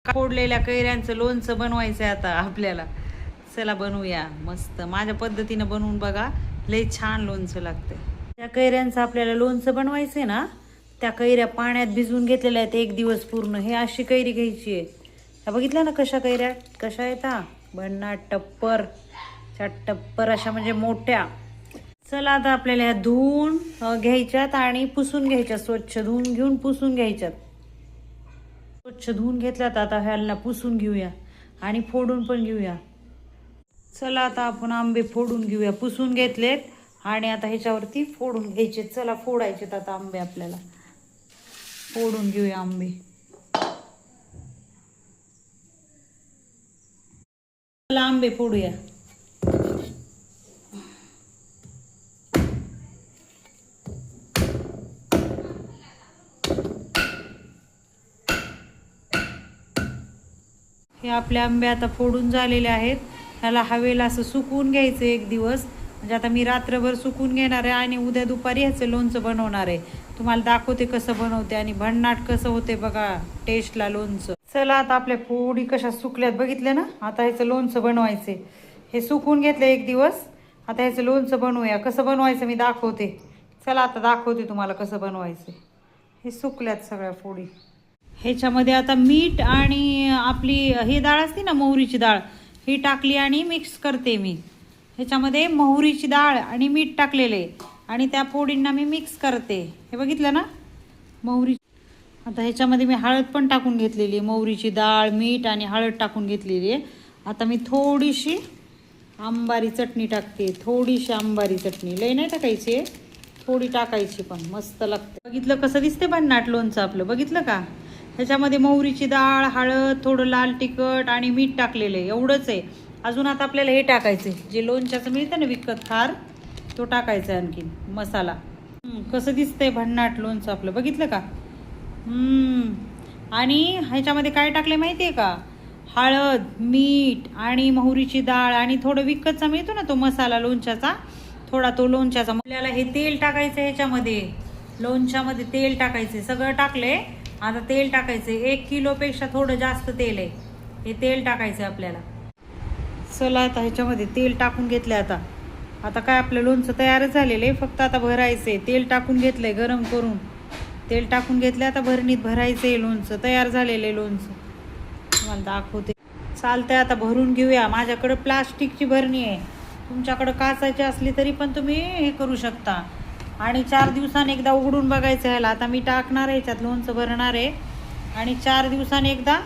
फोडलेल्या कैऱ्यांचं लोणचं बनवायचं आता आपल्याला. चला बनवूया मस्त. माझ्या पद्धतीनं बनवून बघा, लय छान लोणचं लागते. त्या कैऱ्यांचं आपल्याला लोणचं बनवायचं ना, त्या कैऱ्या पाण्यात भिजवून घेतलेल्या आहेत 1 दिवस पूर्ण. हे अशी कैरी घ्यायची आहे. ह्या बघितल्या ना कशा कैऱ्या कशा आहेत हा, भन्नाट टप्पर टप्पर अशा म्हणजे मोठ्या. चला आता आपल्याला ह्या धुवून घ्यायच्यात आणि पुसून घ्यायच्यात. स्वच्छ धुवून घेऊन पुसून घ्यायच्यात. स्वच्छ धुवून घेतल्यात. आता ह्याला पुसून घेऊया आणि फोडून पण घेऊया. चला आता आपण आंबे फोडून घेऊया. पुसून घेतलेत आणि आता ह्याच्यावरती फोडून घ्यायचे. चला फोडायचेत आता आंबे आपल्याला. फोडून घेऊया आंबे. चला आंबे फोडूया. हे आपले आंबे आता फोडून झालेले आहेत. ह्याला हवेला असं सुकवून घ्यायचं 1 दिवस. म्हणजे आता मी रात्रभर सुकवून घेणार आहे आणि उद्या दुपारी ह्याचं लोणचं बनवणार आहे. तुम्हाला दाखवते कसं बनवते आणि भन्नाट कसं होते बघा टेस्टला लोणचं. चला आता आपल्या फोडी कशा सुकल्यात बघितलं ना. आता ह्याचं लोणचं बनवायचे. हे सुकवून घेतलं 1 दिवस. आता ह्याचं लोणचं बनवूया. कसं बनवायचं मी दाखवते. चला आता दाखवते तुम्हाला कसं बनवायचं. हे सुकल्यात सगळ्या फोडी. ह्याच्यामध्ये आता मीठ आणि आपली ही डाळ असते ना मोहरीची डाळ, ही टाकली आणि मिक्स करते मी. ह्याच्यामध्ये मोहरीची डाळ आणि मीठ टाकलेले आणि त्या फोडींना मी मिक्स करते. हे बघितलं ना मोहरी. आता ह्याच्यामध्ये मी हळद पण टाकून घेतलेली आहे. मोहरीची डाळ मीठ आणि हळद टाकून घेतलेली आहे. आता मी थोडीशी आंबारी चटणी टाकते. थोडीशी आंबारी चटणी, लय नाही टाकायची, थोडी टाकायची पण मस्त लागते. बघितलं कसं दिसते भन्नाट लोणचं आपलं. बघितलं का. ह्याच्यामध्ये मोहरीची डाळ, हळद, थोडं लाल तिखट आणि मीठ टाकलेलं आहे. एवढंच आहे. अजून आता आपल्याला हे टाकायचं आहे जे लोणच्याचं मिळतं ना विकत खार, तो टाकायचा आहे आणखीन मसाला. कसं दिसतंय भन्नाट लोणचं आपलं. बघितलं का. आणि ह्याच्यामध्ये काय टाकले माहिती आहे का. हळद, मीठ आणि मोहरीची डाळ आणि थोडं विकतचा मिळतो ना तो मसाला लोणच्याचा, थोडा तो लोणच्याचा. आपल्याला हे तेल टाकायचं ह्याच्यामध्ये. लोणच्यामध्ये तेल टाकायचे. सगळं टाकले. आता तेल टाकायचं. 1 किलोपेक्षा थोडं जास्त तेल आहे. हे तेल टाकायचं आपल्याला. चला आता ह्याच्यामध्ये तेल टाकून घेतले. आता काय आपलं लोणचं तयारच झालेलं आहे. फक्त आता भरायचंय. तेल टाकून घेतलंय गरम करून. तेल टाकून घेतलं. आता भरणीत भरायचंय. लोणचं तयार झालेलं आहे. लोणचं तुम्हाला दाखवते. चालतंय आता भरून घेऊया. माझ्याकडे प्लास्टिकची भरणी आहे. तुमच्याकडे काचाची असली तरी पण तुम्ही हे करू शकता. आणि 4 दिवसांनी एकदा उघडून बघायचं ह्याला. आता मी टाकणार आहे ह्याच्यात लोणचं भरणार आहे आणि 4 दिवसांनी एकदा